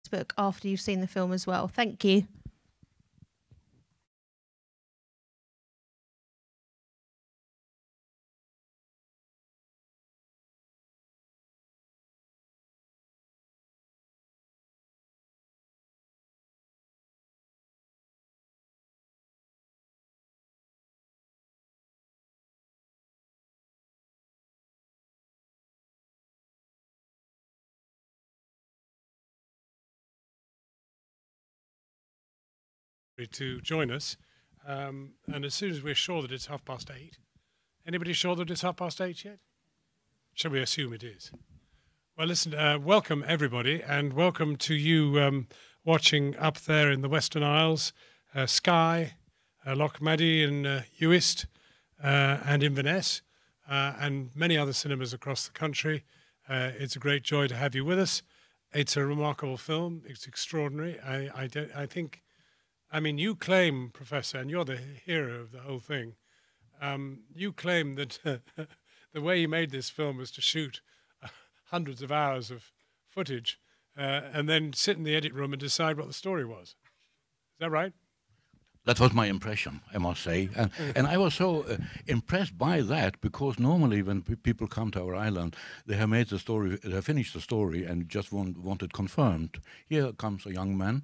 Facebook after you've seen the film as well. Thank you. To join us, and as soon as we're sure that it's 8:30, anybody sure that it's 8:30 yet? Shall we assume it is? Well, listen, welcome everybody, and welcome to you watching up there in the Western Isles, Skye, Lochmaddy and Uist, and Inverness, and many other cinemas across the country. It's a great joy to have you with us. It's a remarkable film. It's extraordinary. I mean, you claim, Professor, and you're the hero of the whole thing, you claim that the way you made this film was to shoot hundreds of hours of footage and then sit in the edit room and decide what the story was. Is that right? That was my impression, I must say. And I was so impressed by that, because normally when people come to our island, they have made the story, they have finished the story and just want it confirmed. Here comes a young man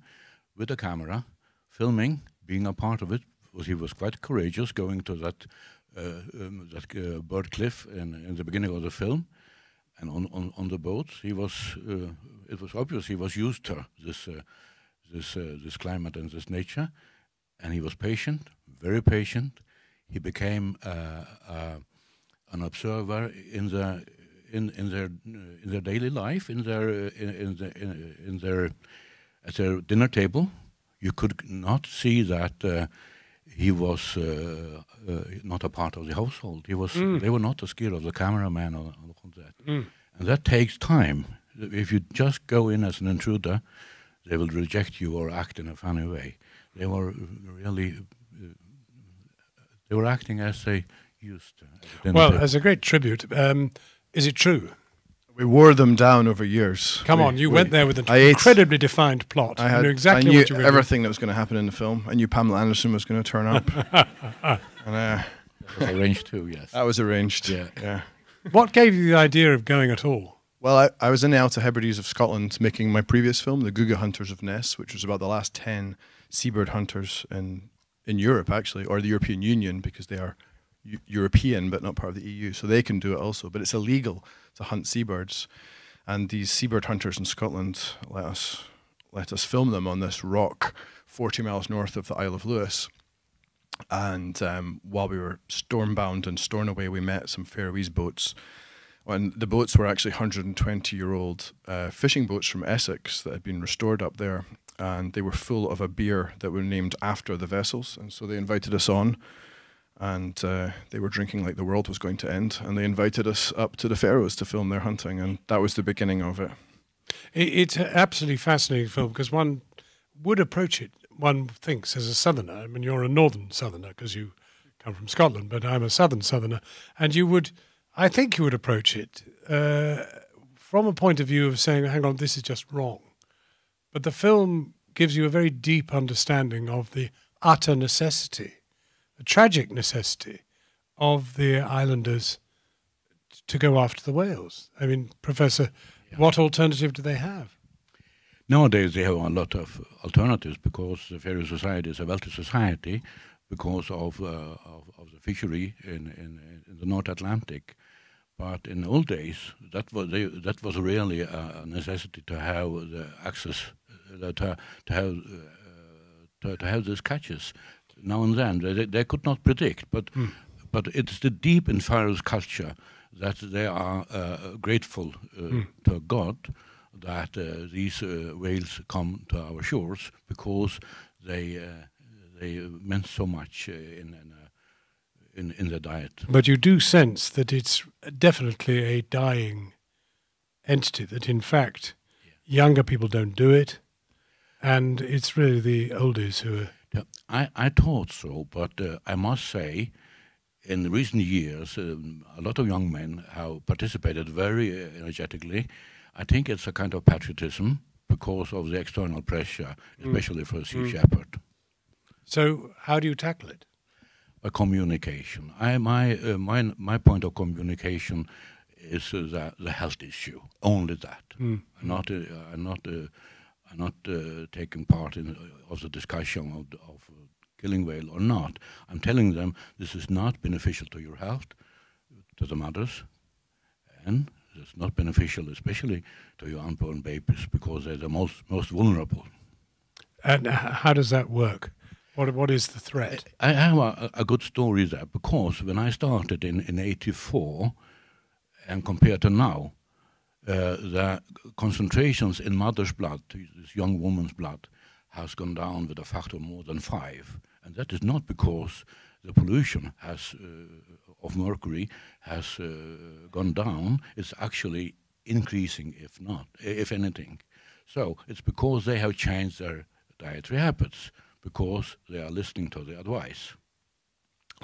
with a camera, filming, being a part of it, because he was quite courageous, going to that bird cliff in the beginning of the film, and on the boat. He was. It was obvious he was used to this climate and this nature, and he was patient, very patient. He became an observer in their daily life, in their at their dinner table. You could not see that he was not a part of the household. He was. They were not scared of the cameraman or that. And that takes time. If you just go in as an intruder, they will reject you or act in a funny way. They were really. They were acting as they used to. Well, as a great tribute, is it true? We wore them down over years. Come on, you went there with an incredibly defined plot. I knew exactly I knew what you were everything that was going to happen in the film. I knew Pamela Anderson was going to turn up. And, that was arranged too, yes. That was arranged, yeah. What gave you the idea of going at all? Well, I was in the Outer Hebrides of Scotland making my previous film, The Guga Hunters of Ness, which was about the last 10 seabird hunters in Europe, actually, or the European Union, because they are European but not part of the EU, so they can do it also. But it's illegal to hunt seabirds, and these seabird hunters in Scotland let us film them on this rock 40 miles north of the Isle of Lewis. And while we were stormbound in Stornoway, we met some Faroese boats, and the boats were actually 120-year-old fishing boats from Essex that had been restored up there, and they were full of a beer that were named after the vessels, and so they invited us on. And they were drinking like the world was going to end, and they invited us up to the Faroes to film their hunting, and that was the beginning of it. It's an absolutely fascinating film, because one would approach it, one thinks, as a southerner. I mean, you're a northern southerner because you come from Scotland, but I'm a southern southerner, and I think you would approach it from a point of view of saying, hang on, this is just wrong. But the film gives you a very deep understanding of the utter necessity, the tragic necessity of the islanders to go after the whales. I mean, Professor, what alternative do they have? Nowadays they have a lot of alternatives, because the Faroe Society is a wealthy society because of the fishery in the North Atlantic. But in old days, that was really a necessity to have the access, to have these catches. Now and then, they could not predict, but it's the deep in Faroese culture that they are grateful to God that these whales come to our shores, because they meant so much in their diet. But you do sense that it's definitely a dying entity, that in fact younger people don't do it, and it's really the oldies who are... I thought so, but I must say, in recent years, a lot of young men have participated very energetically. I think it's a kind of patriotism, because of the external pressure, especially for a sea shepherd. So how do you tackle it? By communication. My point of communication is the health issue. Only that. I'm not taking part in of the discussion of killing whale or not. I'm telling them this is not beneficial to your health, to the mothers, and it's not beneficial, especially to your unborn babies, because they're the most vulnerable. And how does that work? What is the threat? I have a good story there, because when I started in 84, and compared to now, the concentrations in mother's blood, this young woman's blood, has gone down with a factor more than 5. And that is not because the pollution of mercury has gone down. It's actually increasing, if anything. So it's because they have changed their dietary habits, because they are listening to the advice.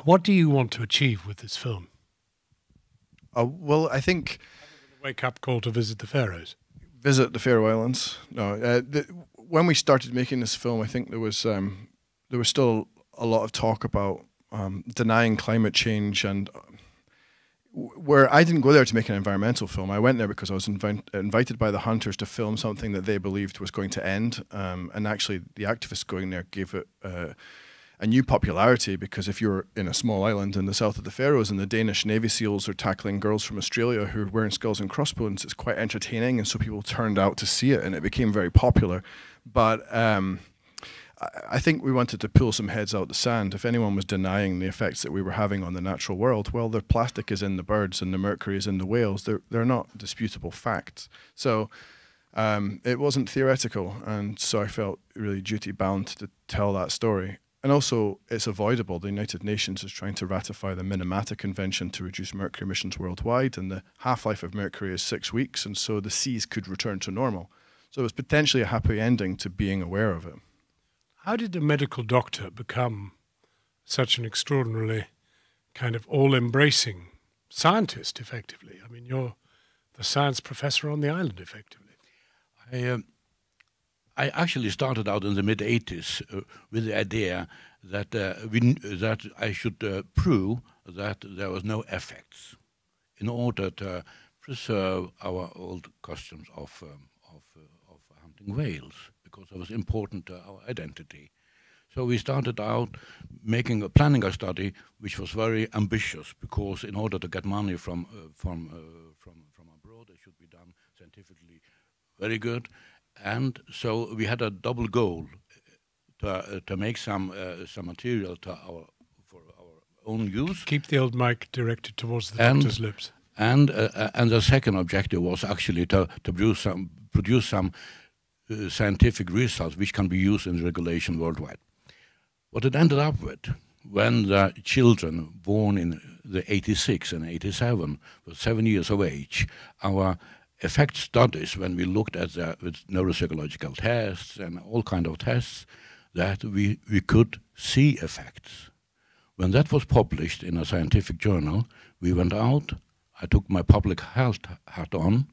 What do you want to achieve with this film? Well, I think Wake up call to visit the Faroes. Visit the Faroe Islands. No, when we started making this film, I think there was still a lot of talk about denying climate change, and where I didn't go there to make an environmental film. I went there because I was invited by the hunters to film something that they believed was going to end, and actually the activists going there gave it a new popularity, because if you're in a small island in the south of the Faroes and the Danish Navy SEALs are tackling girls from Australia who are wearing skulls and crossbones, it's quite entertaining, and so people turned out to see it, and it became very popular. But I think we wanted to pull some heads out the sand. If anyone was denying the effects that we were having on the natural world, well, the plastic is in the birds and the mercury is in the whales. They're not disputable facts. So it wasn't theoretical, and so I felt really duty-bound to tell that story. And also, it's avoidable. The United Nations is trying to ratify the Minamata Convention to reduce mercury emissions worldwide, and the half-life of mercury is 6 weeks, and so the seas could return to normal. So it was potentially a happy ending to being aware of it. How did a medical doctor become such an extraordinarily kind of all-embracing scientist, effectively? I mean, you're the science professor on the island, effectively. I actually started out in the mid-80s with the idea that that I should prove that there was no effects in order to preserve our old customs of hunting whales, because it was important to our identity. So we started out planning a study which was very ambitious, because in order to get money from abroad, it should be done scientifically very good. And so we had a double goal to make some material for our own use. Keep the old mic directed towards the doctor's lips. And the second objective was actually to produce some scientific results which can be used in regulation worldwide. What it ended up with, when the children born in the 86 and 87 were 7 years of age, our effect studies, when we looked at with neuropsychological tests and all kind of tests, that we could see effects. When that was published in a scientific journal, we went out, I took my public health hat on,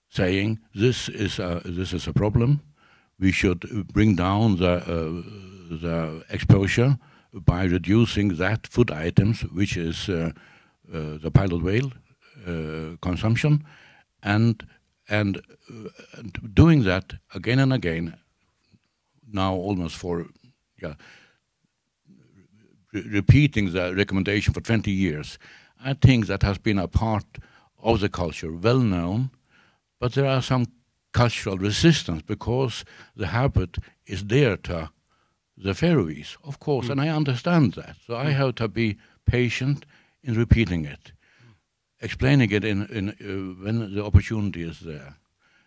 saying this is a problem. We should bring down the exposure by reducing that food items, which is the pilot whale consumption, and doing that again and again, now almost repeating the recommendation for 20 years. I think that has been a part of the culture, well known, but there are some cultural resistance because the habit is dear to the Faroese, of course, and I understand that. So I have to be patient in repeating it. Explaining it when the opportunity is there.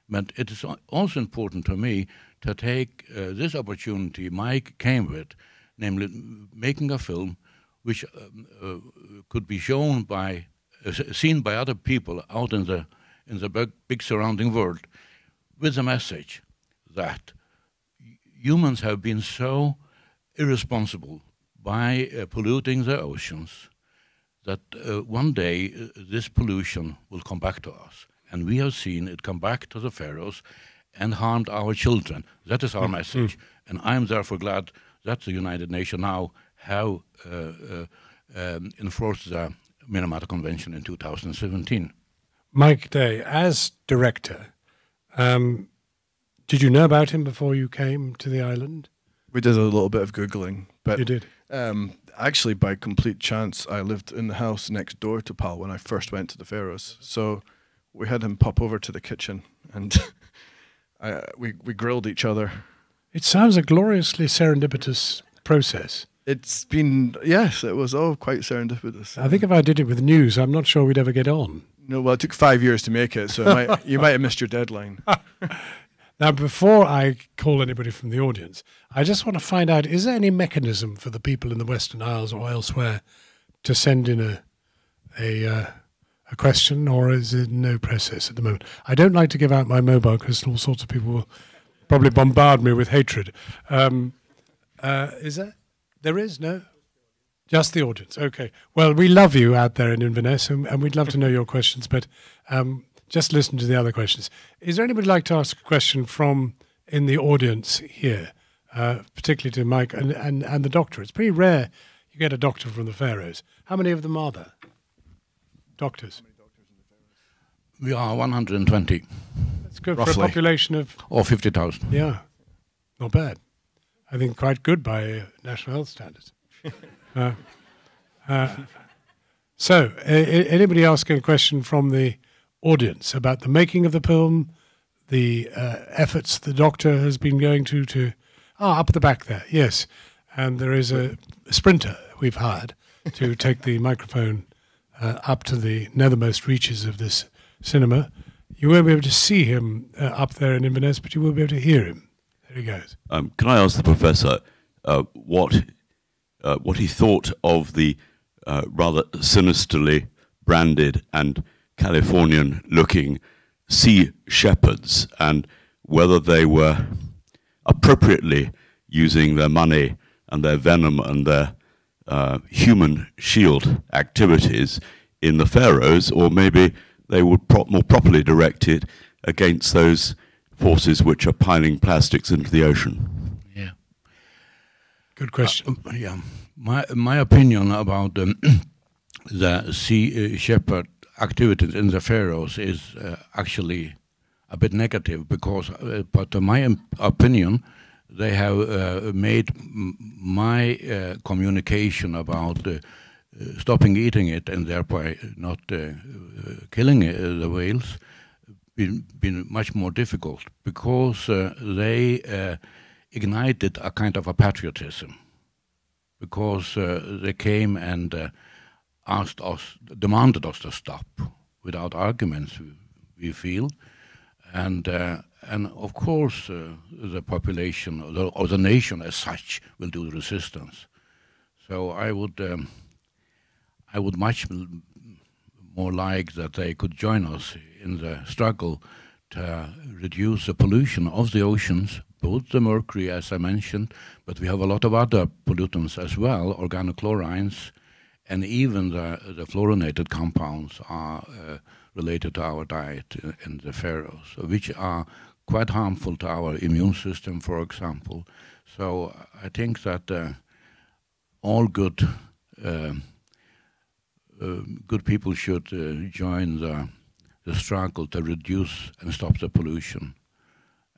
But it is also important to me to take this opportunity Mike came with, namely making a film which could be seen by other people out in the big surrounding world, with the message that humans have been so irresponsible by polluting the oceans that one day this pollution will come back to us. And we have seen it come back to the Faroes, and harmed our children. That is our message. And I'm therefore glad that the United Nations now have enforced the Minamata Convention in 2017. Mike Day, as director, did you know about him before you came to the island? We did a little bit of Googling. But You did? actually, by complete chance, I lived in the house next door to Pal when I first went to the Faroes. So we had him pop over to the kitchen and we grilled each other. It sounds a gloriously serendipitous process. It's been, yes, it was all quite serendipitous. I think if I did it with news, I'm not sure we'd ever get on. No, well, it took 5 years to make it, so you might have missed your deadline. Now, before I call anybody from the audience, I just want to find out, is there any mechanism for the people in the Western Isles or elsewhere to send in a question, or is it no process at the moment? I don't like to give out my mobile because all sorts of people will probably bombard me with hatred. Is there? There is, no? Just the audience. Okay. Well, we love you out there in Inverness, and we'd love to know your questions, but just listen to the other questions. Is there anybody like to ask a question from in the audience here, particularly to Mike and the doctor? It's pretty rare you get a doctor from the Faroes. How many of them are there? Doctors? We are 120 That's good Roughly. for a population of, or 50,000. yeah, not bad. I think quite good by national health standards. So, anybody asking a question from the audience about the making of the film, the efforts the doctor has been going to up at the back there, yes. And there is a sprinter we've hired to take the microphone up to the nethermost reaches of this cinema. You won't be able to see him up there in Inverness, but you will be able to hear him. There he goes. Can I ask the professor what he thought of the rather sinisterly branded and Californian-looking sea shepherds, and whether they were appropriately using their money and their venom and their human shield activities in the Faroes, or maybe they would more properly direct it against those forces which are piling plastics into the ocean. Yeah. Good question. Yeah. My opinion about the sea shepherd activities in the Faroes is actually a bit negative, because, but my opinion, they have made my communication about stopping eating it and thereby not killing the whales been much more difficult, because they ignited a kind of a patriotism, because they came and asked us, demanded us to stop without arguments, we feel, and of course the population or the nation as such will do the resistance. So I would much more like that they could join us in the struggle to reduce the pollution of the oceans, both the mercury, as I mentioned, but we have a lot of other pollutants as well, organochlorines, and even the fluorinated compounds are related to our diet in the Faroes, which are quite harmful to our immune system, for example. So I think that all good people should join the struggle to reduce and stop the pollution.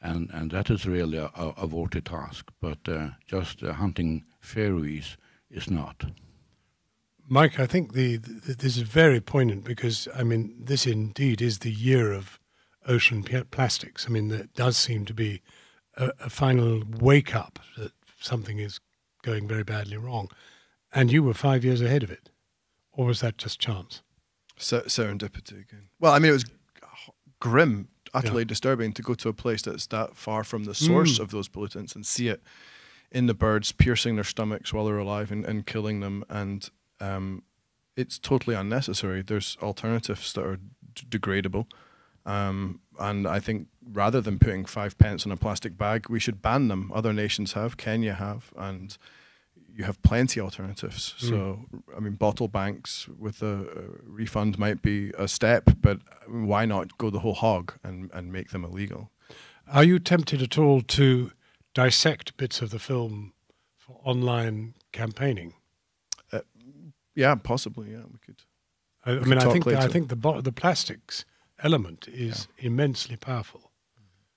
And that is really a worthy task, but just hunting Faroes is not. Mike, I think this is very poignant, because, I mean, this indeed is the year of ocean plastics. I mean, there does seem to be a final wake-up that something is going very badly wrong. And you were 5 years ahead of it. Or was that just chance? Serendipity again. Well, I mean, it was grim, utterly disturbing to go to a place that's that far from the source of those pollutants and see it in the birds, piercing their stomachs while they're alive and killing them. And it's totally unnecessary. There's alternatives that are degradable. And I think rather than putting 5 pence on a plastic bag, we should ban them. Other nations have, Kenya have, and you have plenty alternatives. So, I mean, bottle banks with a refund might be a step, but why not go the whole hog and make them illegal? Are you tempted at all to dissect bits of the film for online campaigning? Yeah, possibly. Yeah, we could. I We mean, can I talk think later. the plastics element is immensely powerful.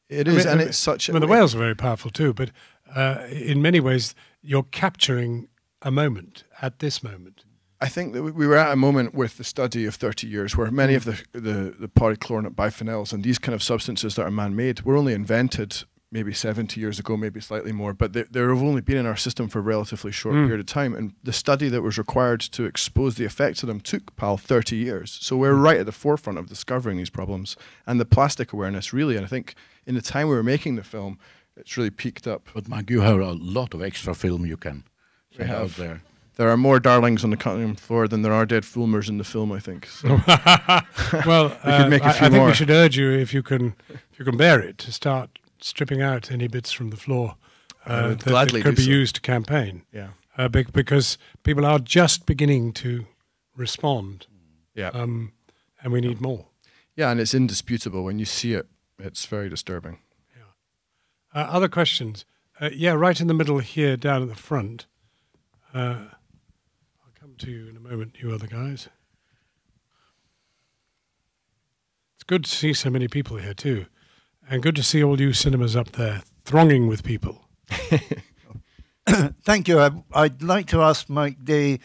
It I is, mean, and it's such. I mean, the whales are very powerful too, but in many ways, you're capturing a moment at this moment. I think that we were at a moment with the study of 30 years where many of the polychlorinated biphenyls and these kind of substances that are man-made were only invented maybe 70 years ago, maybe slightly more, but they've only been in our system for a relatively short period of time. And the study that was required to expose the effects of them took, 30 years. So we're right at the forefront of discovering these problems. And the plastic awareness really, and I think in the time we were making the film, it's really peaked up. But Mike, you have a lot of extra film you can We send out have. there. There are more darlings on the cutting room floor than there are dead Fulmers in the film, I think. So. Well, We could make a few I think more. we should urge you, if you can bear it, to start stripping out any bits from the floor I would that gladly could do be so. used to campaign. Yeah. Because people are just beginning to respond, Yeah. and we need more. Yeah, and it's indisputable. When you see it, it's very disturbing. Other questions? Yeah, right in the middle here, down at the front. I'll come to you in a moment, you other guys. It's good to see so many people here too, and good to see all you cinemas up there thronging with people. Thank you. I'd like to ask Mike Day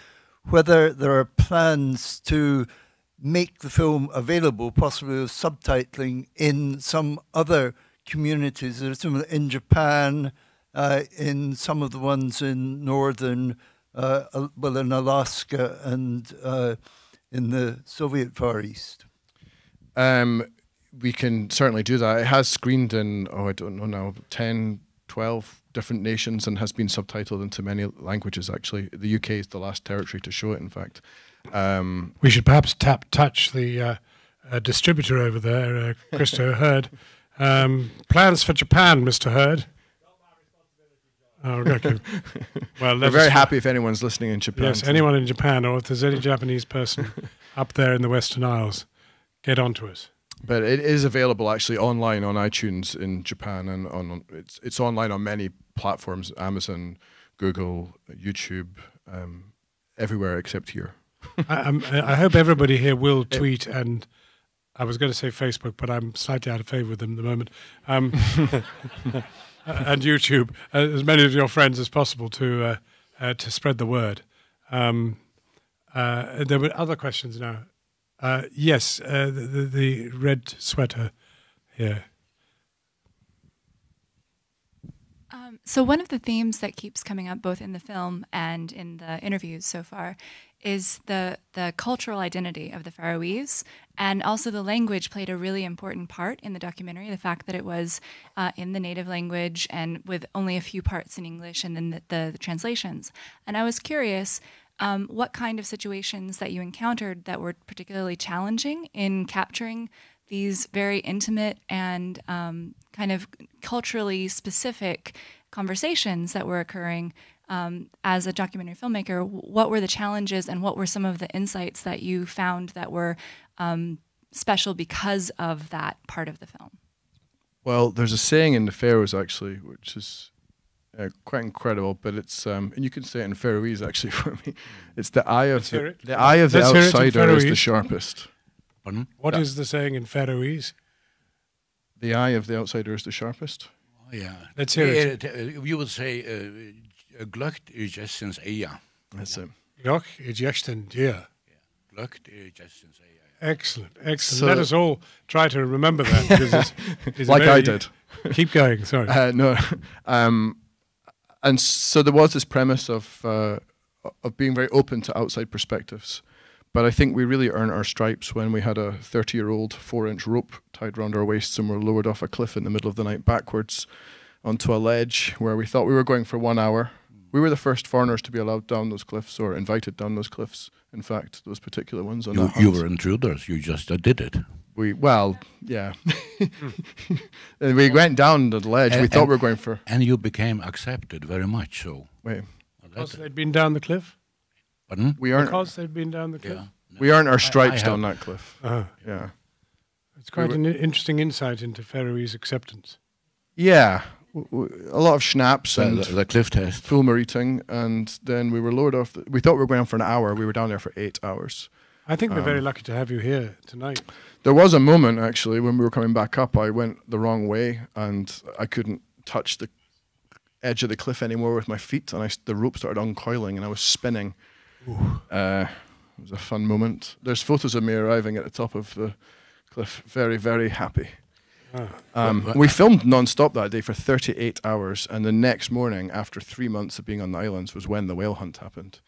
whether there are plans to make the film available, possibly with subtitling, in some other communities. There's some in Japan, in some of the ones in northern, in Alaska and in the Soviet Far East. We can certainly do that. It has screened in, I don't know now, 10, 12 different nations and has been subtitled into many languages, actually. The UK is the last territory to show it, in fact. We should perhaps touch the distributor over there, Christo Hurd. Plans for Japan, Mr. Hurd? Oh, okay. Well, We're very happy if anyone's listening in Japan. Yes, anyone in Japan, or if there's any Japanese person up there in the Western Isles, get on to us. But it is available actually online on iTunes in Japan, and it's online on many platforms: Amazon, Google, YouTube, everywhere except here. I hope everybody here will tweet, and I was going to say Facebook, but I'm slightly out of favour with them at the moment. And YouTube, as many of your friends as possible to spread the word. There were other questions now. Yes, the red sweater here. So one of the themes that keeps coming up both in the film and in the interviews so far is the cultural identity of the Faroese, and also the language played a really important part in the documentary. The fact that it was in the native language and with only a few parts in English, and then the translations. And I was curious what kind of situations that you encountered that were particularly challenging in capturing these very intimate and kind of culturally specific conversations that were occurring as a documentary filmmaker. What were the challenges, and what were some of the insights that you found that were special because of that part of the film? Well, there's a saying in the Faroes actually, which is quite incredible, but it's and you can say it in Faroese actually for me. It's the eye of the Let's hear it in outsider is the Faroese. sharpest. Pardon? What is the saying in Faroese? The eye of the outsider is the sharpest. Oh, yeah. Let's hear it. You would say, "Glögt är gästens eja." That's it. Joch is jechten dear. Glögt är gästens eja. Excellent, excellent. So- Let us all try to remember that, because it's Like very- I did. Keep going. Sorry. No, and so there was this premise of being very open to outside perspectives, but I think we really earned our stripes when we had a 30-year-old 4-inch rope tied round our waists and were lowered off a cliff in the middle of the night backwards onto a ledge where we thought we were going for 1 hour. We were the first foreigners to be allowed down those cliffs, or invited down those cliffs. In fact, those particular ones. On that You hunt. were intruders. You just did it. Yeah. And we went down the ledge. We thought we were going for. And you became accepted very much so. Wait, Because they'd been down the cliff? Pardon? we aren't. Because they'd been down the cliff? Yeah. We earned our stripes I down that cliff. Uh-huh. Yeah. It's quite an interesting insight into Faroese acceptance. Yeah, a lot of schnapps and the cliff test. Fulmer eating, and then we were lowered off. We thought we were going on for an hour. We were down there for 8 hours. I think we're very lucky to have you here tonight. There was a moment actually when we were coming back up. I went the wrong way and I couldn't touch the edge of the cliff anymore with my feet, and the rope started uncoiling and I was spinning. It was a fun moment. There's photos of me arriving at the top of the cliff, very, very happy. We filmed non-stop that day for 38 hours, and the next morning, after 3 months of being on the islands, was when the whale hunt happened.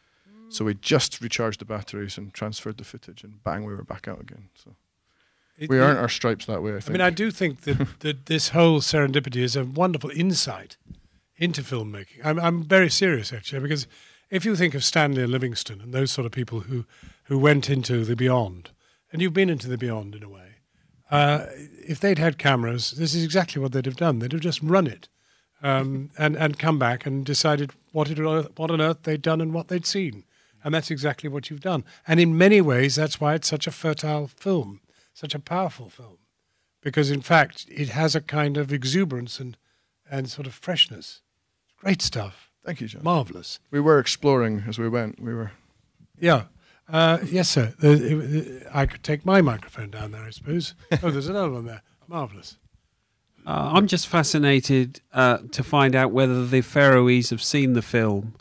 So we just recharged the batteries and transferred the footage, and bang, we were back out again. So we earned our stripes that way, I think. I mean, I do think that this whole serendipity is a wonderful insight into filmmaking. I'm very serious, actually, because if you think of Stanley and Livingstone and those sort of people who went into the beyond, and you've been into the beyond in a way, if they'd had cameras, this is exactly what they'd have done. They'd have just run it and come back and decided what on earth they'd done and what they'd seen. And that's exactly what you've done. And in many ways, that's why it's such a fertile film, such a powerful film. Because, in fact, it has a kind of exuberance and sort of freshness. Great stuff. Thank you, John. Marvellous. We were exploring as we went. Yeah. Yes, sir. I could take my microphone down there, I suppose. Oh, there's another one there. Marvellous. I'm just fascinated to find out whether the Faroese have seen the film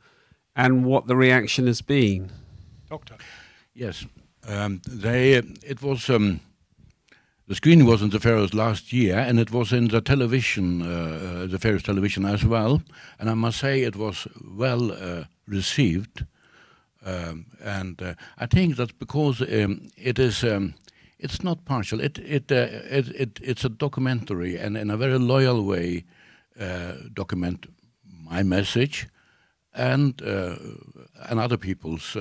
and what the reaction has been. Doctor. Yes. It was... the screening was in the Faroes last year, and it was in the television, the Faroes television as well. And I must say it was well received. And I think that's because it is, it's not partial. It's a documentary, and in a very loyal way, document my message and other people's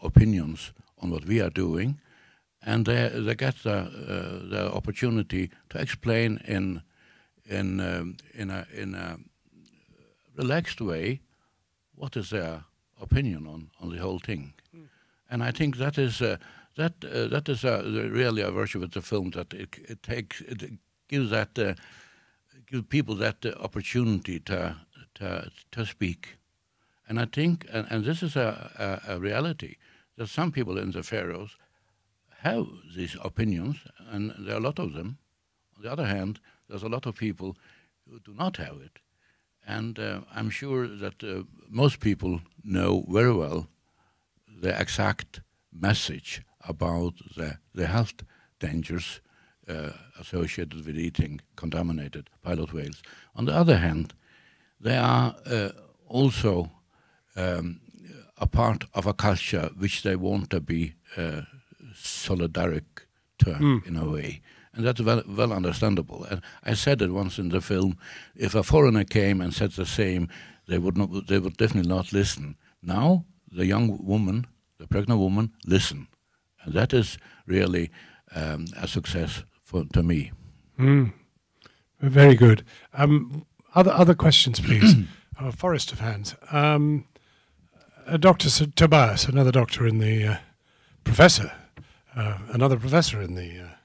opinions on what we are doing, and they get the opportunity to explain in a relaxed way what is their opinion on the whole thing. And I think that is really a virtue of the film, that it gives people that opportunity to speak. And I think, and this is a reality, that some people in the Faroes have these opinions, and there are a lot of them. On the other hand, there's a lot of people who do not have it. And I'm sure that most people know very well the exact message about the health dangers associated with eating contaminated pilot whales. On the other hand, they are also a part of a culture which they want to be solidaric to, in a way. And that's well understandable. And I said it once in the film, if a foreigner came and said the same, they would definitely not listen. Now, the young woman, the pregnant woman, listen. And that is really a success to me. Very good. Other questions, please. Forest of hands. Dr. Tobias, another doctor in the professor, another professor in the...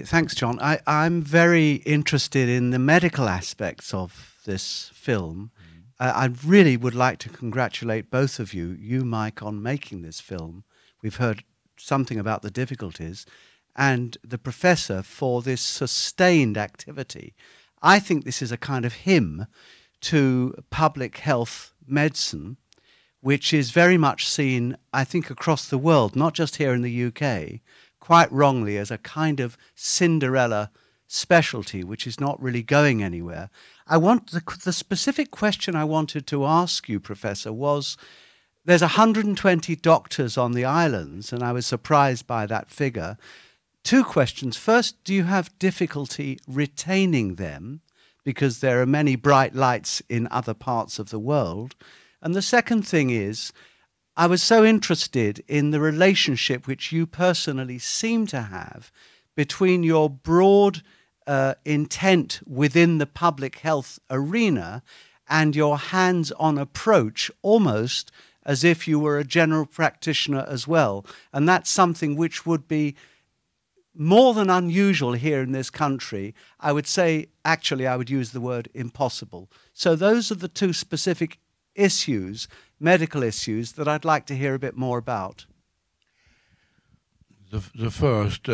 Thanks, John. I'm very interested in the medical aspects of this film. I really would like to congratulate both of you, Mike, on making this film. We've heard something about the difficulties, and the professor for this sustained activity. I think this is a kind of hymn to public health medicine, which is very much seen, I think, across the world, not just here in the UK, quite wrongly as a kind of Cinderella specialty, which is not really going anywhere. The specific question I wanted to ask you, Professor, was there's 120 doctors on the islands, and I was surprised by that figure. Two questions. First, do you have difficulty retaining them? Because there are many bright lights in other parts of the world. And the second thing is, I was so interested in the relationship which you personally seem to have between your broad intent within the public health arena and your hands-on approach, almost as if you were a general practitioner as well. And that's something which would be more than unusual here in this country. I would say, actually, I would use the word impossible. So those are the two specific issues, medical issues, that I'd like to hear a bit more about. The first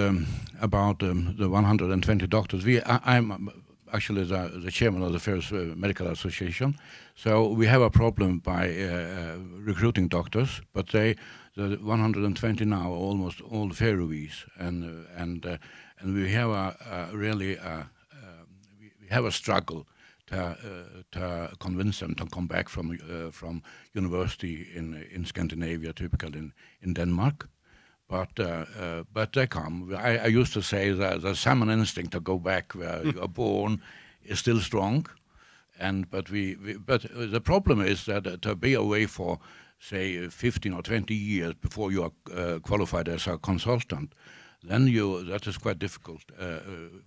about the 120 doctors. I'm actually the chairman of the Faroes Medical Association, so we have a problem by recruiting doctors. But the 120 now are almost all Faroese, and we have we have a struggle to convince them to come back from university in Scandinavia, typically in Denmark. But they come. I used to say that the salmon instinct to go back where you are born is still strong, but the problem is that to be away for say 15 or 20 years before you are qualified as a consultant, then that is quite difficult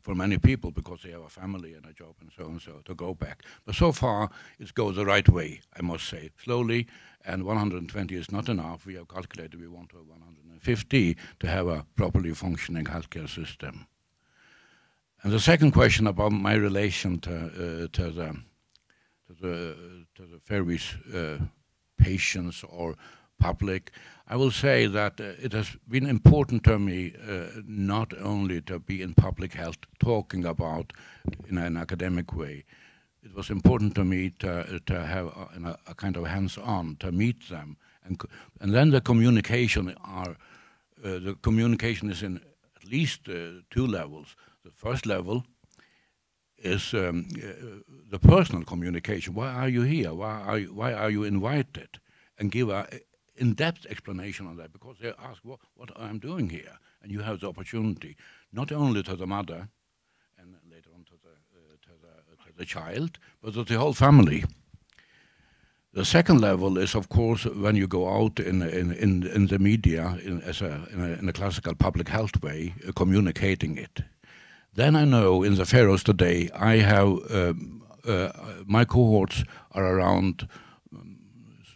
for many people because they have a family and a job and so to go back. But so far it goes the right way, I must say, slowly. And 120 is not enough. We have calculated we want to have 150 to have a properly functioning healthcare system. And the second question about my relation to the Faroese patients or public, I will say that it has been important to me not only to be in public health talking about in an academic way. It was important to me to have a kind of hands-on, to meet them, and then the communication is in at least two levels. The first level is the personal communication. Why are you here? Why are you invited? And give a in-depth explanation on that, because they ask what I'm doing here, and you have the opportunity not only to the mother and later on to the child, but to the whole family. The second level is, of course, when you go out in the media in a classical public health way, communicating it. Then I know in the Faroes today, I have my cohorts are around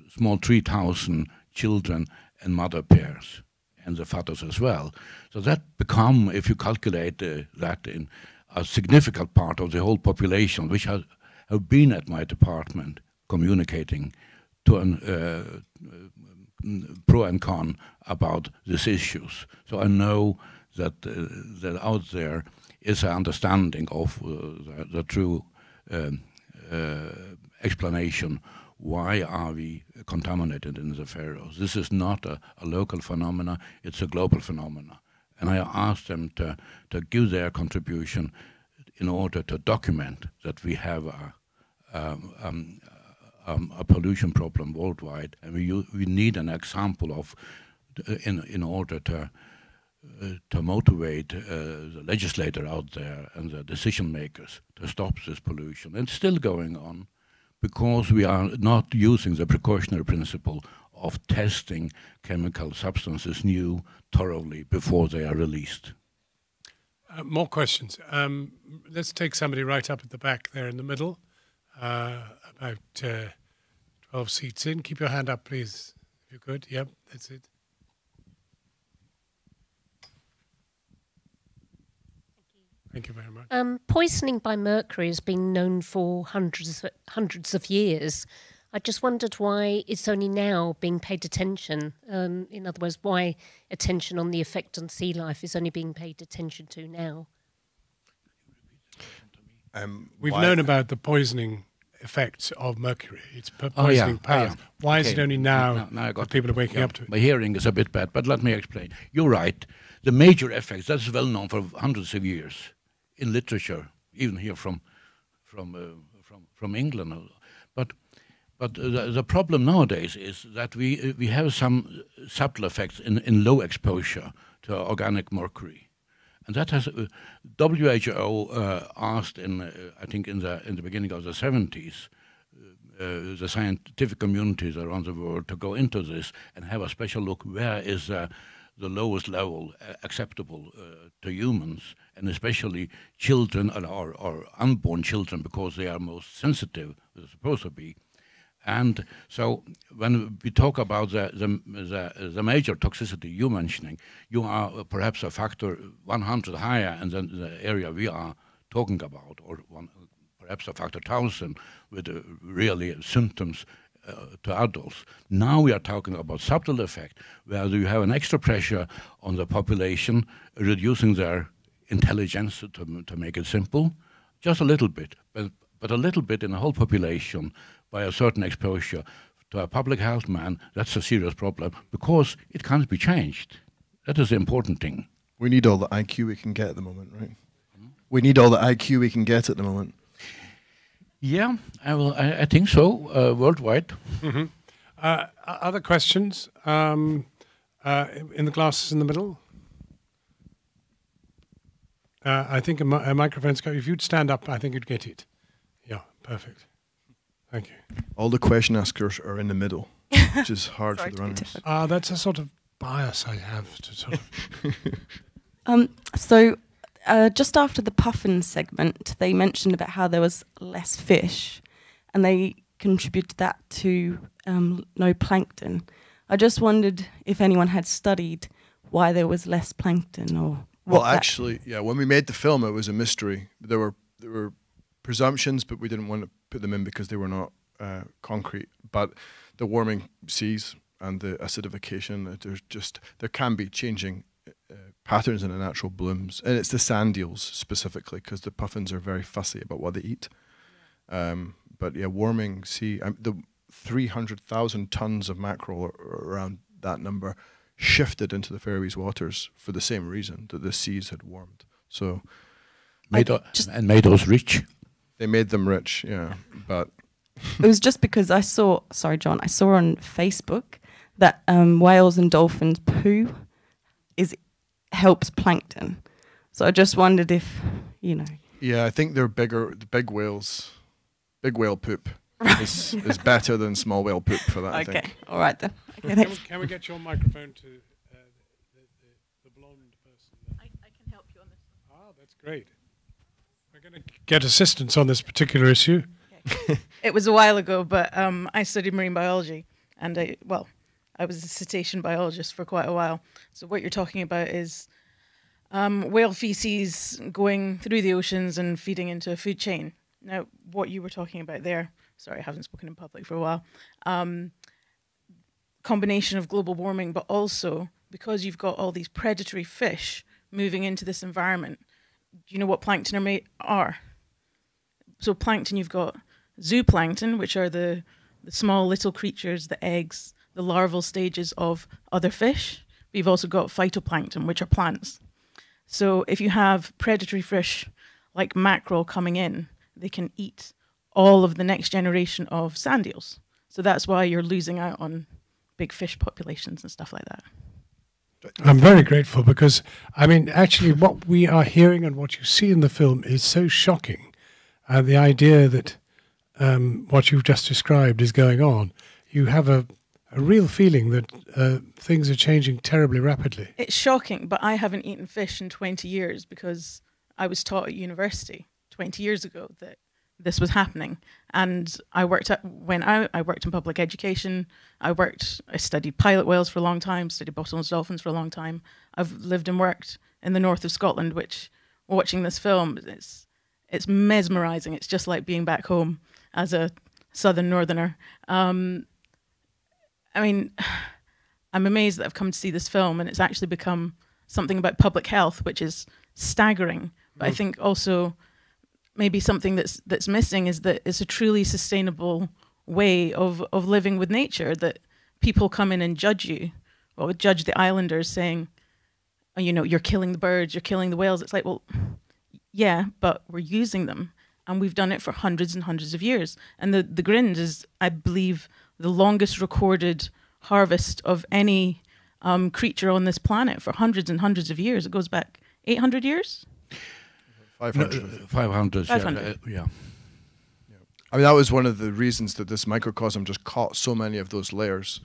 small 3,000 children and mother pairs, and the fathers as well. So that become, if you calculate that in a significant part of the whole population, which have been at my department communicating to pro and con about these issues. So I know that that out there is an understanding of the true explanation. Why are we contaminated in the Faroes? This is not a local phenomena, it's a global phenomena. And I asked them to give their contribution in order to document that we have a pollution problem worldwide, and we need an example of, in order to motivate the legislator out there and the decision makers to stop this pollution. And it's still going on because we are not using the precautionary principle of testing chemical substances new thoroughly before they are released. More questions. Let's take somebody right up at the back there in the middle, about 12 seats in. Keep your hand up, please, if you could. Yep, that's it. Thank you very much. Poisoning by mercury has been known for hundreds of years. I just wondered why it's only now being paid attention. In other words, why attention on the effect on sea life is only being paid attention to now. We've known about the poisoning effects of mercury. It's poisoning powers. Why is it only now that people are waking up to it? My hearing is a bit bad, but let me explain. You're right. The major effects, that's well known for hundreds of years in literature, even here from England. But the problem nowadays is that we have some subtle effects in low exposure to organic mercury, and that has WHO asked I think in the beginning of the 70s the scientific communities around the world to go into this and have a special look where is the lowest level acceptable to humans, and especially children or unborn children, because they are most sensitive, they're supposed to be. And so when we talk about the major toxicity you're mentioning, you are perhaps a factor 100 higher in the area we are talking about, or perhaps a factor 1,000 with really symptoms to adults. Now we are talking about subtle effect, where you have an extra pressure on the population, reducing their intelligence, to make it simple, just a little bit, but a little bit in the whole population by a certain exposure to a public health man. That's a serious problem because it can't be changed. That is the important thing. We need all the IQ we can get at the moment, right? We need all the IQ we can get at the moment. Yeah, I think so, worldwide. Mm-hmm. Other questions? In the glasses in the middle? I think a microphone's coming. If you'd stand up, I think you'd get it. Yeah, perfect. Thank you. All the question askers are in the middle, which is hard for the runners. That's a sort of bias I have to sort of... So just after the puffin segment, they mentioned about how there was less fish, and they contributed that to no plankton. I just wondered if anyone had studied why there was less plankton, or what. Well, actually, yeah. When we made the film, it was a mystery. There were presumptions, but we didn't want to put them in because they were not concrete. But the warming seas and the acidification, there can be changing patterns in the natural blooms, and it's the sand eels specifically, because the puffins are very fussy about what they eat. But yeah, warming sea, the 300,000 tons of mackerel, or around that number, shifted into the Faroese waters for the same reason, that the seas had warmed. So made us rich. They made them rich, yeah. But it was just because I saw on Facebook that whales and dolphins poo helps plankton. So I just wondered if, Yeah, I think they're bigger. The big whales, big whale poop is better than small whale poop for that. I think. All right then. Okay, can we get your microphone to the blonde person? I can help you on this. Ah, that's great. We're going to get assistance on this particular issue. Okay. It was a while ago, but I studied marine biology, and I was a cetacean biologist for quite a while. So what you're talking about is whale feces going through the oceans and feeding into a food chain. Now, what you were talking about there, sorry, I haven't spoken in public for a while, combination of global warming, but also because you've got all these predatory fish moving into this environment. Do you know what plankton are? So plankton, you've got zooplankton, which are the small little creatures, the eggs, the larval stages of other fish. But you've also got phytoplankton, which are plants. So if you have predatory fish like mackerel coming in, they can eat all of the next generation of sand eels. So that's why you're losing out on big fish populations and stuff like that. I'm very grateful because, I mean, actually what we are hearing and what you see in the film is so shocking. The idea that what you've just described is going on. You have a real feeling that things are changing terribly rapidly. It's shocking, but I haven't eaten fish in 20 years because I was taught at university 20 years ago that this was happening. And I worked in public education. I studied pilot whales for a long time, studied bottlenose dolphins for a long time. I've lived and worked in the north of Scotland, which, watching this film, it's mesmerising. It's just like being back home as a southern northerner. I mean, I'm amazed that I've come to see this film, and it's actually become something about public health, which is staggering. But I think also maybe something that's missing is that it's a truly sustainable way of living with nature, that people come in and judge you, or judge the islanders, saying, oh, you're killing the birds, you're killing the whales. It's like, well, yeah, but we're using them, and we've done it for hundreds and hundreds of years. And the Grind is, I believe, the longest recorded harvest of any creature on this planet for hundreds and hundreds of years. It goes back 800 years? 500. 500, 500. Yeah. I mean, that was one of the reasons that this microcosm just caught so many of those layers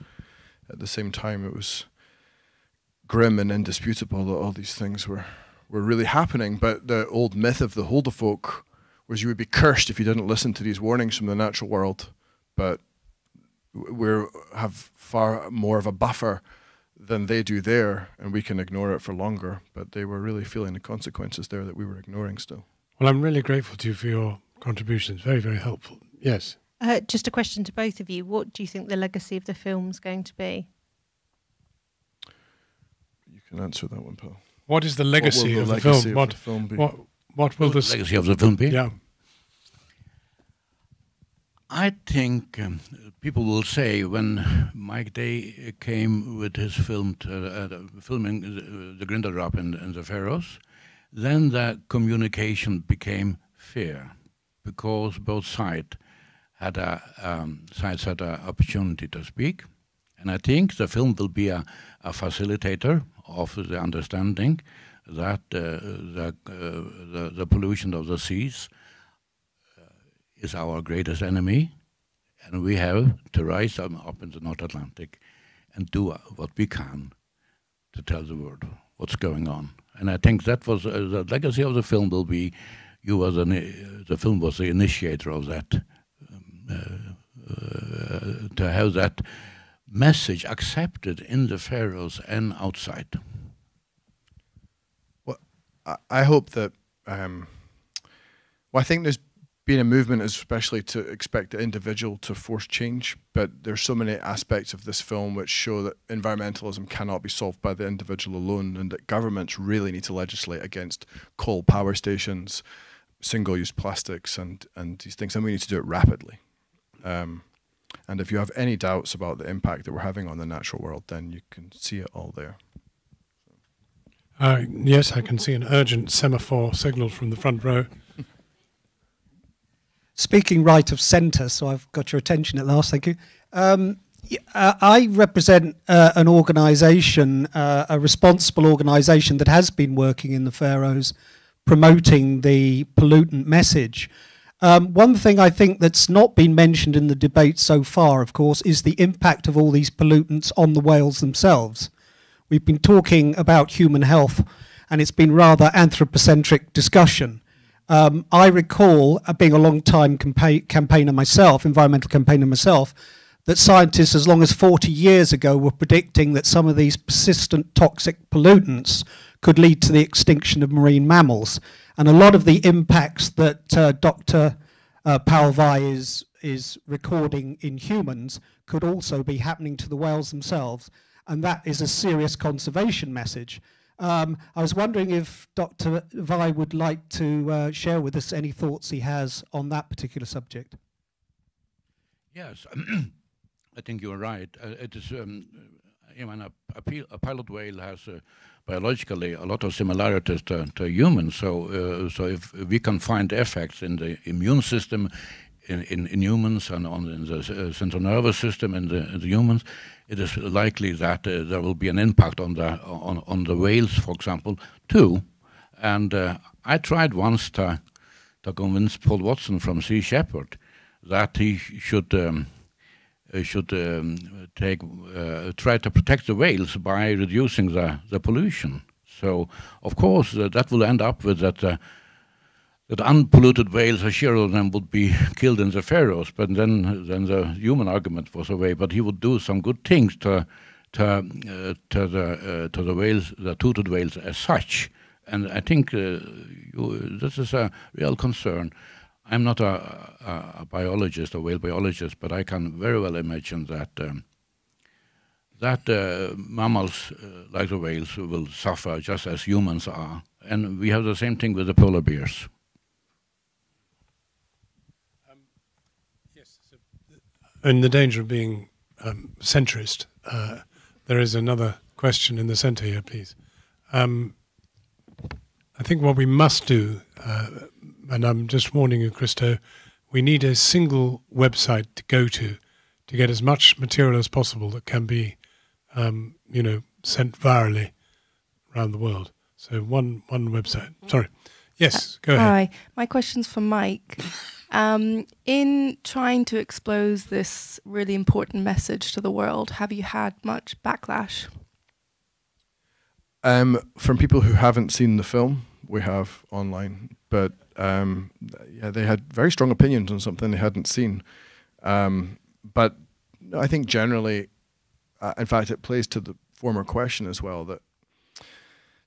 at the same time. It was grim and indisputable that all these things were really happening. But the old myth of the Huldefolk was you would be cursed if you didn't listen to these warnings from the natural world. But we have far more of a buffer than they do there, and we can ignore it for longer. But they were really feeling the consequences there that we were ignoring still. Well, I'm really grateful to you for your contributions. Very, very helpful. Yes. Just a question to both of you. What do you think the legacy of the film's going to be? You can answer that one, Paul. What is the legacy of the film? What will the legacy of the film be? Yeah. I think people will say when Mike Day came with his film filming the Grindadrop in the Faroes, then the communication became fair because both sides had an opportunity to speak, and I think the film will be a facilitator of the understanding that the pollution of the seas is our greatest enemy, and we have to rise up in the North Atlantic and do what we can to tell the world what's going on. And I think that was the legacy of the film will be the film was the initiator of that, to have that message accepted in the Faroes and outside. Well, I hope that, well, I think there's been a movement especially to expect the individual to force change, but there's so many aspects of this film which show that environmentalism cannot be solved by the individual alone, and that governments really need to legislate against coal power stations, single-use plastics and these things, and we need to do it rapidly. And if you have any doubts about the impact that we're having on the natural world, then you can see it all there. Yes, I can see an urgent semaphore signal from the front row. Speaking right of centre, so I've got your attention at last, thank you. I represent an organisation, a responsible organisation that has been working in the Faroes promoting the pollutant message. One thing I think that's not been mentioned in the debate so far, of course, is the impact of all these pollutants on the whales themselves. We've been talking about human health, and it's been rather anthropocentric discussion. I recall, being a long-time campaigner myself, environmental campaigner myself, that scientists as long as 40 years ago were predicting that some of these persistent toxic pollutants could lead to the extinction of marine mammals. And a lot of the impacts that Dr. Palvai is recording in humans could also be happening to the whales themselves. And that is a serious conservation message. I was wondering if Dr. Vai would like to share with us any thoughts he has on that particular subject. Yes, I think you're right. It is, a pilot whale has biologically a lot of similarities to humans. So if we can find effects in the immune system in humans and in the central nervous system in the humans, it is likely that there will be an impact on the whales, for example, too. And I tried once to convince Paul Watson from Sea Shepherd that he should try to protect the whales by reducing the pollution. So, of course, that will end up with that unpolluted whales, a share of them would be killed in the Faroes, but then the human argument was away. But he would do some good things to the whales, the toothed whales as such. And I think this is a real concern. I'm not a biologist, a whale biologist, but I can very well imagine that mammals like the whales will suffer just as humans are. And we have the same thing with the polar bears. In the danger of being centrist, there is another question in the centre here, please. I think what we must do, and I'm just warning you, Christo, we need a single website to go to get as much material as possible that can be, sent virally around the world. So one website. Sorry. Yes, go ahead. Hi, my question's for Mike. In trying to expose this really important message to the world, have you had much backlash? From people who haven't seen the film, we have online, but yeah, they had very strong opinions on something they hadn't seen. But No, I think generally, in fact, it plays to the former question as well, that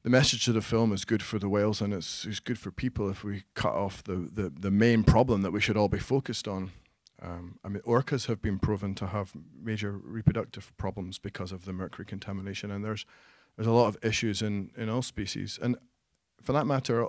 the message of the film is good for the whales and it's good for people if we cut off the main problem that we should all be focused on. I mean, orcas have been proven to have major reproductive problems because of the mercury contamination, and there's a lot of issues in all species. And for that matter,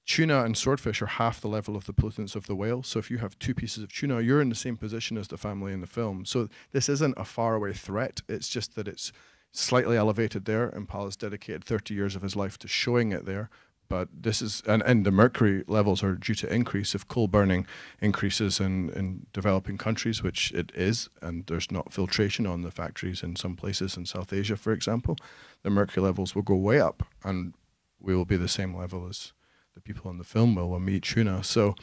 tuna and swordfish are half the level of the pollutants of the whale. So if you have 2 pieces of tuna, you're in the same position as the family in the film. So this isn't a faraway threat. It's just that it's slightly elevated there, and Paul has dedicated 30 years of his life to showing it there. But this is, and the mercury levels are due to increase if coal burning increases in developing countries, which it is, and there's not filtration on the factories in some places in South Asia, for example. The mercury levels will go way up, and we will be the same level as the people in the film will when we eat tuna. So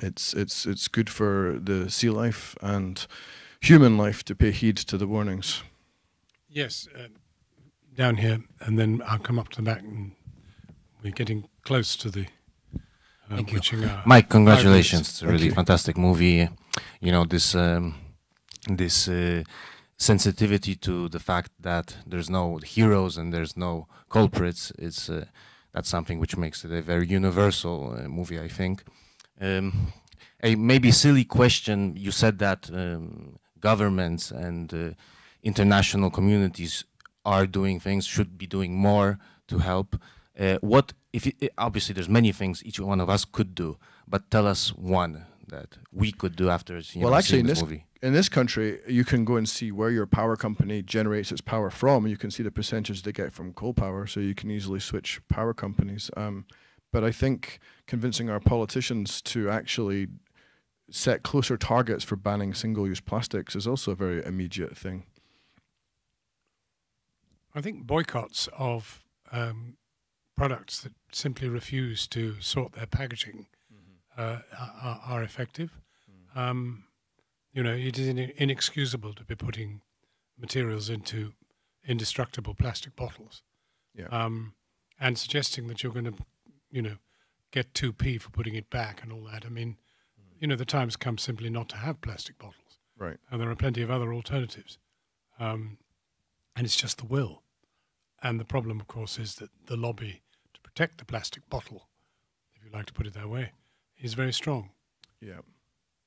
it's good for the sea life and human life to pay heed to the warnings. Yes, down here, and then I'll come up to the back, and we're getting close to the witching hour. Mike, congratulations! It's a really fantastic movie. You know, this sensitivity to the fact that there's no heroes and there's no culprits. It's that's something which makes it a very universal movie, I think. A maybe silly question. You said that governments and international communities are doing things, should be doing more to help. What if obviously there's many things each one of us could do, but tell us one that we could do after seeing this movie. In this country, you can go and see where your power company generates its power from, and you can see the percentage they get from coal power, so you can easily switch power companies. But I think convincing our politicians to actually set closer targets for banning single-use plastics is also a very immediate thing. I think boycotts of products that simply refuse to sort their packaging are effective. You know, it is inexcusable to be putting materials into indestructible plastic bottles, and suggesting that you're going to, you know, get 2p for putting it back and all that. I mean, you know, the time's come simply not to have plastic bottles, right? And there are plenty of other alternatives, and it's just the will. And the problem, of course, is that the lobby to protect the plastic bottle, if you like to put it that way, is very strong. Yeah,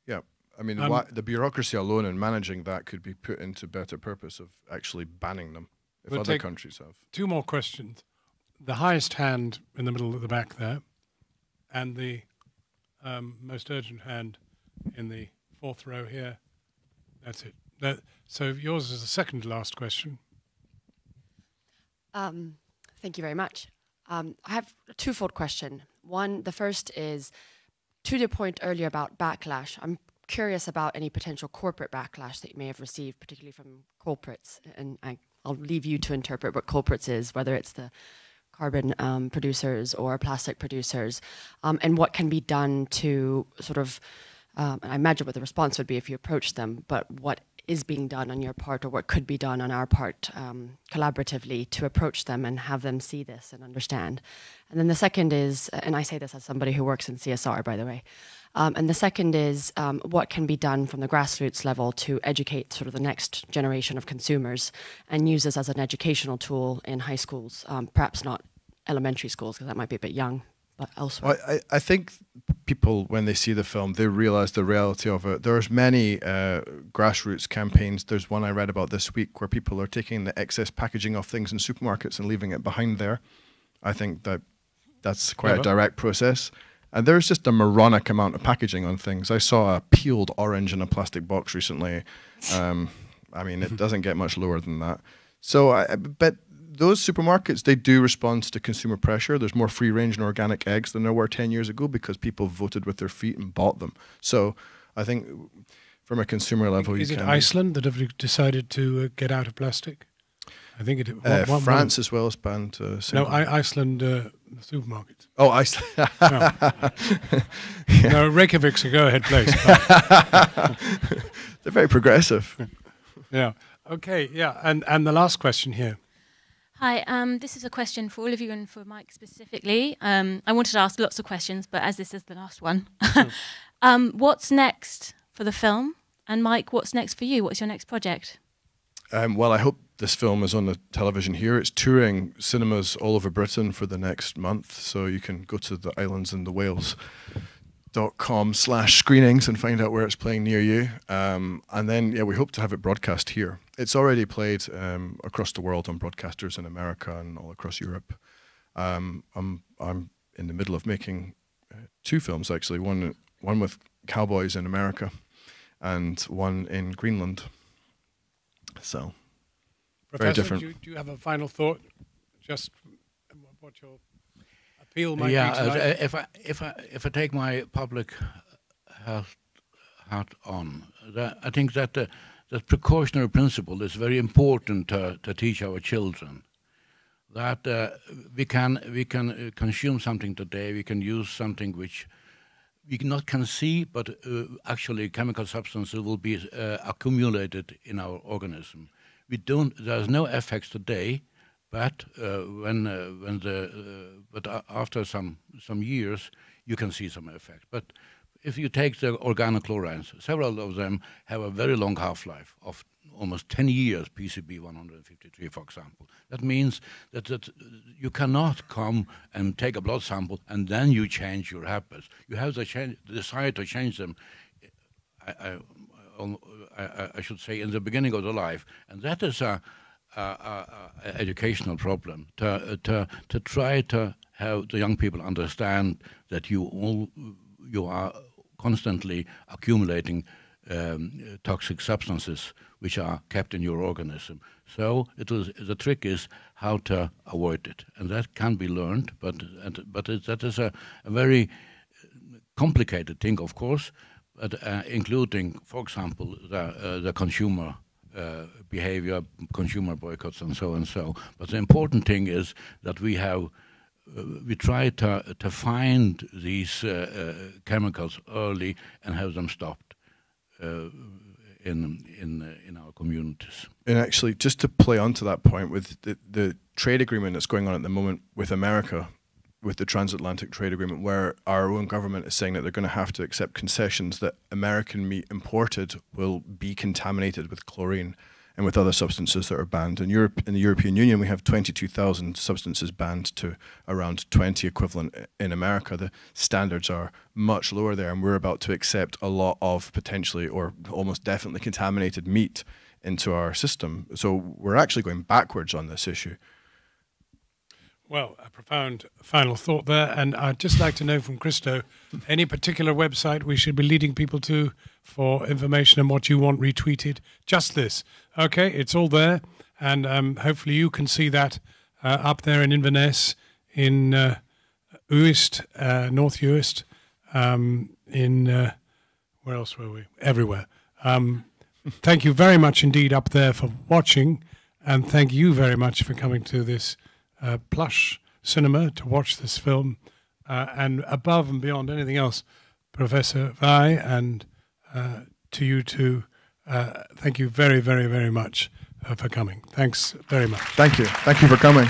yeah. I mean, the bureaucracy alone in managing that could be put into better purpose of actually banning them, if we'll other countries have. 2 more questions. The highest hand in the middle at the back there, and the most urgent hand in the 4th row here. That's it. So yours is the second to last question. Thank you very much. I have a 2-fold question. One, the first is, to the point earlier about backlash, I'm curious about any potential corporate backlash that you may have received, particularly from culprits. And I'll leave you to interpret what culprits is, whether it's the carbon producers or plastic producers, and what can be done to sort of, and I imagine what the response would be if you approached them, but what is being done on your part or what could be done on our part collaboratively to approach them and have them see this and understand. And then the second is, and I say this as somebody who works in CSR, by the way, and the second is what can be done from the grassroots level to educate sort of the next generation of consumers and use this as an educational tool in high schools, perhaps not elementary schools because that might be a bit young, but elsewhere. Well, I think people, when they see the film, they realize the reality of it. There's many grassroots campaigns. There's one I read about this week where people are taking the excess packaging of things in supermarkets and leaving it behind there. I think that's quite a direct process. And there's just a moronic amount of packaging on things. I saw a peeled orange in a plastic box recently. I mean, it doesn't get much lower than that. So, but those supermarkets, they do respond to consumer pressure. There's more free-range and organic eggs than there were 10 years ago because people voted with their feet and bought them. So I think from a consumer level, is it Iceland that have decided to get out of plastic? I think it. France as well as banned. No, Iceland supermarkets. Oh, Iceland. No, Reykjavik's a go-ahead place. They're very progressive. Yeah. Okay. Yeah. And the last question here. Hi. This is a question for all of you and for Mike specifically. I wanted to ask lots of questions, but as this is the last one, what's next for the film. And Mike, what's next for you? What's your next project? Well, I hope this film is on the television here. It's touring cinemas all over Britain for the next month, so you can go to the Islands and the Wales.com/screenings and find out where it's playing near you. And then, yeah, we hope to have it broadcast here. It's already played across the world on broadcasters in America and all across Europe. I'm in the middle of making 2 films, actually. One with cowboys in America and one in Greenland. So, Professor, very different. Do you have a final thought? Just what your appeal might be tonight? If I take my public health hat on, I think that the precautionary principle is very important to teach our children. That we can consume something today, we can use something which we can see, but actually chemical substances will be accumulated in our organism. There's no effects today, but after some years you can see some effect. But if you take the organochlorines, several of them have a very long half-life of almost 10 years, PCB 153, for example. That means that you cannot come and take a blood sample and then you change your habits. You have to decide to change them, I should say, in the beginning of the life. And that is a educational problem, to try to have the young people understand that you are constantly accumulating toxic substances which are kept in your organism. So the trick is how to avoid it, and that can be learned. But that is a very complicated thing, of course. But including, for example, the consumer behavior, consumer boycotts, and so and so. But the important thing is that we try to find these chemicals early and have them stopped in our communities. And actually, just to play onto that point, with the trade agreement that's going on at the moment with America, with the transatlantic trade agreement, where our own government is saying that they're going to have to accept concessions that American meat imported will be contaminated with chlorine and with other substances that are banned. In Europe, in the European Union, we have 22,000 substances banned to around 20 equivalent in America. The standards are much lower there, and we're about to accept a lot of potentially or almost definitely contaminated meat into our system. So we're actually going backwards on this issue. Well, a profound final thought there, and I'd just like to know from Christo, any particular website we should be leading people to for information on what you want retweeted? Just this. Okay, it's all there, and hopefully you can see that up there in Inverness, in Uist, North Uist, in, where else were we? Everywhere. Thank you very much indeed up there for watching, and thank you very much for coming to this Plush Cinema to watch this film, and above and beyond anything else, Professor Vai, and to you too, thank you very, very, very much for coming. Thanks very much. Thank you. Thank you for coming.